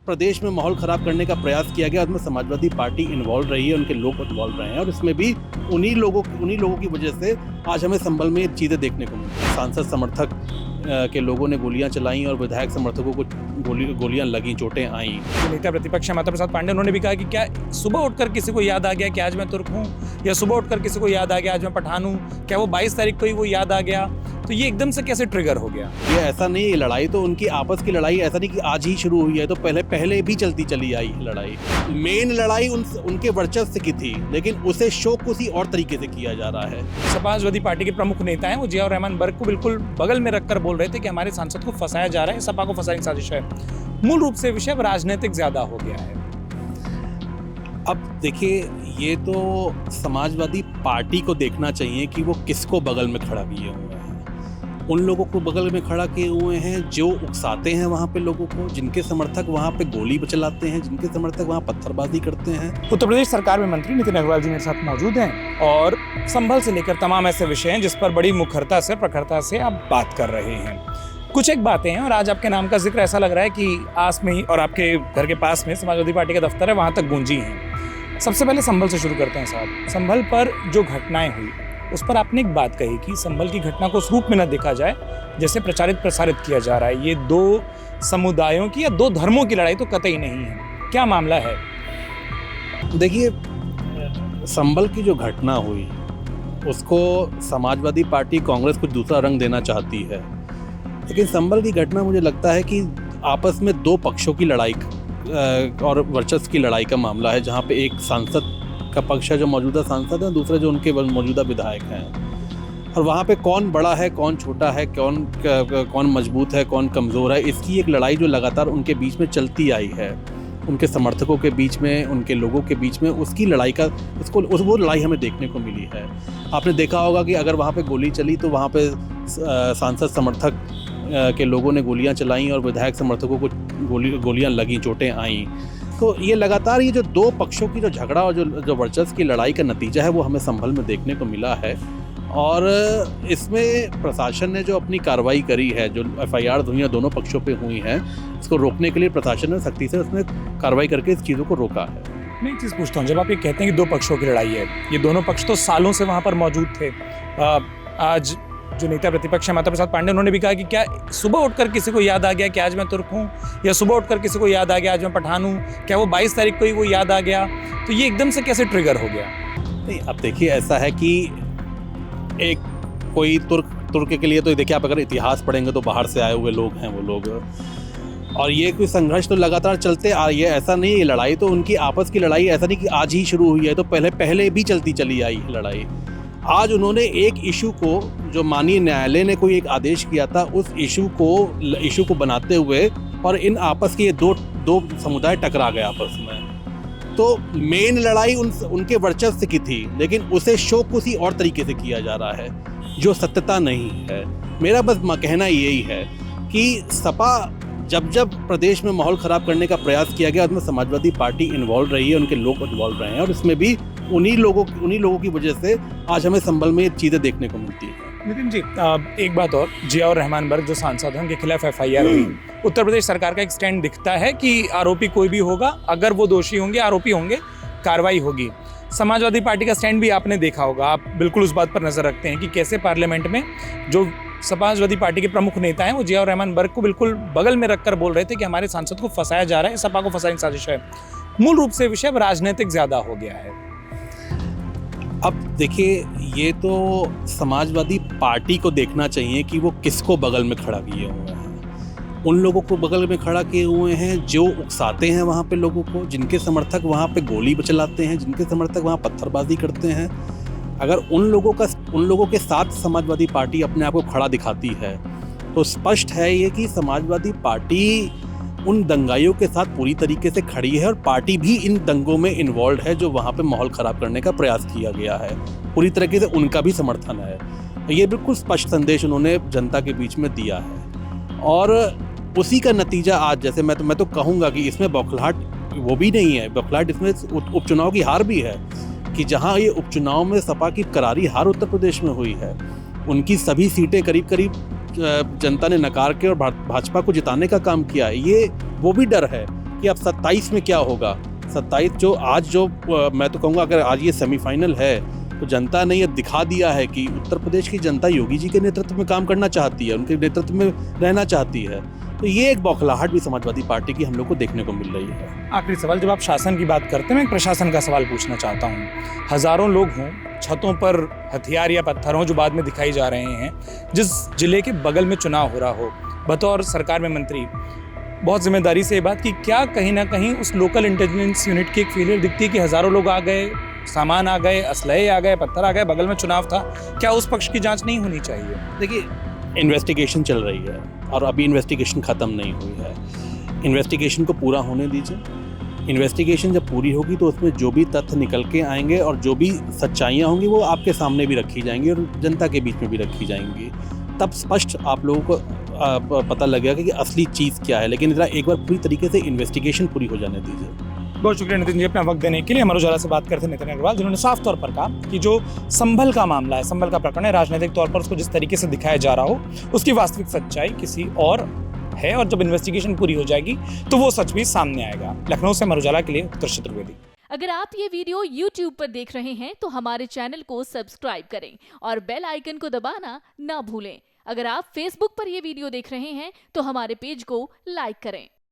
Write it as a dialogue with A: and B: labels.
A: प्रदेश में माहौल ख़राब करने का प्रयास किया गया, उसमें समाजवादी पार्टी इन्वॉल्व रही है, उनके लोग इन्वॉल्व रहे हैं और इसमें भी उन्हीं लोगों की वजह से आज हमें संभल में ये चीज़ें देखने को मिली। सांसद समर्थक के लोगों ने गोलियां चलाई और विधायक समर्थकों को गोलियां लगी, चोटें आईं।
B: नेता प्रतिपक्ष माता प्रसाद पांडे उन्होंने भी कहा कि क्या सुबह उठकर किसी को याद आ गया कि आज मैं तुर्क हूँ, या सुबह उठकर किसी को याद आ गया आज मैं पठान हूँ, क्या वो 22 तारीख को ही वो याद आ गया? तो ये एकदम से कैसे ट्रिगर हो गया?
A: ये ऐसा नहीं, ये लड़ाई तो उनकी आपस की लड़ाई ऐसा नहीं कि आज ही शुरू हुई है, तो पहले भी चलती चली आई लड़ाई। मेन लड़ाई उनके वर्चस्व की थी, लेकिन उसे शो किसी और तरीके से किया जा रहा है।
B: समाजवादी पार्टी के प्रमुख नेता हैं वो जियाउर रहमान बर्क को बिल्कुल बगल में रखकर बोल रहे थे कि हमारे सांसद को फंसाया जा रहा है, सपा को फंसाने की साजिश है। मूल रूप से विषय राजनीतिक ज्यादा हो गया है।
A: अब देखिए, ये तो समाजवादी पार्टी को देखना चाहिए कि वो किसको बगल में खड़ा किए हुए हैं। उन लोगों को बगल में खड़ा किए हुए हैं जो उकसाते हैं वहाँ पे लोगों को, जिनके समर्थक वहाँ पे गोली चलाते हैं, जिनके समर्थक वहाँ पत्थरबाजी करते हैं।
B: उत्तर प्रदेश सरकार में मंत्री नितिन अग्रवाल जी मेरे साथ मौजूद हैं और संभल से लेकर तमाम ऐसे विषय हैं जिस पर बड़ी मुखरता से, प्रखरता से आप बात कर रहे हैं। कुछ एक बातें हैं और आज आपके नाम का जिक्र ऐसा लग रहा है कि आस में ही और आपके घर के पास में समाजवादी पार्टी का दफ्तर है, वहाँ तक गूंजी हैं। सबसे पहले संभल से शुरू करते हैं साहब। संभल पर जो घटनाएं हुई उस पर आपने एक बात कही कि संभल की घटना को उस रूप में न देखा जाए जैसे प्रसारित किया जा रहा है। ये दो समुदायों की या दो धर्मों की लड़ाई तो कतई नहीं है। क्या मामला है?
A: देखिए, संभल की जो घटना हुई उसको समाजवादी पार्टी कांग्रेस कुछ दूसरा रंग देना चाहती है, लेकिन संभल की घटना मुझे लगता है कि आपस में दो पक्षों की लड़ाई और वर्चस्व की लड़ाई का मामला है, जहाँ पे एक सांसद का पक्ष है जो मौजूदा सांसद है, दूसरा जो उनके मौजूदा विधायक हैं, और वहाँ पे कौन बड़ा है, कौन छोटा है, कौन मजबूत है, कौन कमज़ोर है, इसकी एक लड़ाई जो लगातार उनके बीच में चलती आई है, उनके समर्थकों के बीच में, उनके लोगों के बीच में, उसकी लड़ाई का वो लड़ाई हमें देखने को मिली है। आपने देखा होगा कि अगर वहाँ पे गोली चली तो वहाँ पे सांसद समर्थक के लोगों ने गोलियां चलाई और विधायक समर्थकों को गोलियां लगी, चोटें आईं। तो ये लगातार ये जो दो पक्षों की जो झगड़ा और जो वर्चस्व की लड़ाई का नतीजा है वो हमें संभल में देखने को मिला है। और इसमें प्रशासन ने जो अपनी कार्रवाई करी है, जो FIR दोनों पक्षों पे हुई हैं, इसको रोकने के लिए प्रशासन ने सख्ती से उसमें कार्रवाई करके इस चीज़ों को रोका है।
B: मैं एक चीज़ पूछता हूँ, जब आप ये कहते हैं कि दो पक्षों की लड़ाई है, ये दोनों पक्ष तो सालों से वहाँ पर मौजूद थे। आज जो नेता प्रतिपक्ष माता प्रसाद पांडे उन्होंने भी कहा कि क्या सुबह उठकर किसी को याद आ गया कि आज मैं तुर्क हूँ, या सुबह उठकर किसी को याद आ गया आज मैं पठान हूँ, क्या वो 22 तारीख को ही वो याद आ गया? तो ये एकदम से कैसे ट्रिगर हो गया?
A: नहीं, अब देखिए, ऐसा है कि एक कोई तुर्क के लिए तो देखिए, आप अगर इतिहास पढ़ेंगे तो बाहर से आए हुए लोग हैं वो लोग, और ये कोई संघर्ष तो लगातार चलते आ रही है। ऐसा नहीं, ये लड़ाई तो उनकी आपस की लड़ाई ऐसा नहीं कि आज ही शुरू हुई है, तो पहले भी चलती चली आई लड़ाई। आज उन्होंने एक इशू को, जो माननीय न्यायालय ने कोई एक आदेश किया था, उस इशू को बनाते हुए, और इन आपस के ये दो समुदाय टकरा गए आपस में, तो मेन लड़ाई उनके वर्चस्व की थी, लेकिन उसे शो किसी और तरीके से किया जा रहा है, जो सत्यता नहीं है। मेरा बस कहना यही है कि सपा जब प्रदेश में माहौल ख़राब करने का प्रयास किया गया, उसमें समाजवादी पार्टी इन्वॉल्व रही है, उनके लोग इन्वॉल्व रहे हैं, और इसमें भी उन्हीं लोगों की वजह से आज हमें संभल में ये चीज़ें देखने को मिलती है।
B: नितिन जी, एक बात और, जियाउर रहमान बर्क जो सांसद हैं उनके खिलाफ FIR हुई। उत्तर प्रदेश सरकार का एक स्टैंड दिखता है कि आरोपी कोई भी होगा, अगर वो दोषी होंगे, आरोपी होंगे, कार्रवाई होगी। समाजवादी पार्टी का स्टैंड भी आपने देखा होगा, आप बिल्कुल उस बात पर नजर रखते हैं कि कैसे पार्लियामेंट में जो समाजवादी पार्टी के प्रमुख नेता हैं वो जियाउर रहमान बर्क को बिल्कुल बगल में रखकर बोल रहे थे कि हमारे सांसद को फंसाया जा रहा है, सपा को फंसाने की साजिश है। मूल रूप से विषय राजनीतिक ज्यादा हो गया है।
A: अब देखिए, ये तो समाजवादी पार्टी को देखना चाहिए कि वो किसको बगल में खड़ा किए हुए हैं। उन लोगों को बगल में खड़ा किए हुए हैं जो उकसाते हैं वहाँ पे लोगों को, जिनके समर्थक वहाँ पे गोली चलाते हैं, जिनके समर्थक वहाँ पत्थरबाजी करते हैं। अगर उन लोगों के साथ समाजवादी पार्टी अपने आप को खड़ा दिखाती है, तो स्पष्ट है ये कि समाजवादी पार्टी उन दंगाइयों के साथ पूरी तरीके से खड़ी है, और पार्टी भी इन दंगों में इन्वॉल्व है जो वहाँ पे माहौल ख़राब करने का प्रयास किया गया है। पूरी तरीके से उनका भी समर्थन है। ये बिल्कुल स्पष्ट संदेश उन्होंने जनता के बीच में दिया है, और उसी का नतीजा आज, जैसे मैं तो कहूँगा कि इसमें बौखलाहट वो भी नहीं है, बौखलाहट इसमें उपचुनाव की हार भी है, कि जहाँ ये उपचुनाव में सपा की करारी हार उत्तर प्रदेश में हुई है, उनकी सभी सीटें करीब जनता ने नकार के और भाजपा को जिताने का काम किया है। ये वो भी डर है कि अब 27 में क्या होगा। 27 जो आज जो मैं तो कहूँगा अगर आज ये सेमीफाइनल है तो जनता ने ये दिखा दिया है कि उत्तर प्रदेश की जनता योगी जी के नेतृत्व में काम करना चाहती है, उनके नेतृत्व में रहना चाहती है। तो ये एक बौखलाहट भी समाजवादी पार्टी की हम लोग को देखने को मिल रही है।
B: आखिरी सवाल, जब आप शासन की बात करते हैं, मैं एक प्रशासन का सवाल पूछना चाहता हूँ। हजारों लोग हों, छतों पर हथियार या पत्थर हों जो बाद में दिखाई जा रहे हैं, जिस जिले के बगल में चुनाव हो रहा हो, बतौर सरकार में मंत्री बहुत जिम्मेदारी से ये बात कि क्या कहीं ना कहीं उस लोकल इंटेलिजेंस यूनिट की एक फेलियर दिखती है कि हजारों लोग आ गए, सामान आ गए, असलहे आ गए, पत्थर आ गए, बगल में चुनाव था, क्या उस पक्ष की जांच नहीं होनी चाहिए?
A: देखिए, इन्वेस्टिगेशन चल रही है और अभी इन्वेस्टिगेशन ख़त्म नहीं हुई है। इन्वेस्टिगेशन को पूरा होने दीजिए। इन्वेस्टिगेशन जब पूरी होगी तो उसमें जो भी तथ्य निकल के आएंगे और जो भी सच्चाइयाँ होंगी वो आपके सामने भी रखी जाएंगी और जनता के बीच में भी रखी जाएंगी। तब स्पष्ट आप लोगों को पता लगेगा कि असली चीज़ क्या है। लेकिन एक बार पूरी तरीके से इन्वेस्टिगेशन पूरी हो जाने दीजिए।
B: बहुत शुक्रिया नितिन जी अपना वक्त देने के लिए। अमर उजाला से बात करते नितिन अग्रवाल, जिन्होंने साफ तौर पर कहा कि जो संभल का मामला है, संभल का प्रकरण है, राजनीतिक तौर पर उसको जिस तरीके से दिखाया जा रहा हो उसकी वास्तविक सच्चाई किसी और है, और जब इन्वेस्टिगेशन पूरी हो जाएगी तो वो सच भी सामने आएगा। लखनऊ से अमर उजाला के लिए उत्तर चतुर्वेदी।
C: अगर आप ये वीडियो YouTube पर देख रहे हैं तो हमारे चैनल को सब्सक्राइब करें और बेल आइकन को दबाना ना भूलें। अगर आप Facebook पर ये वीडियो देख रहे हैं तो हमारे पेज को लाइक करें।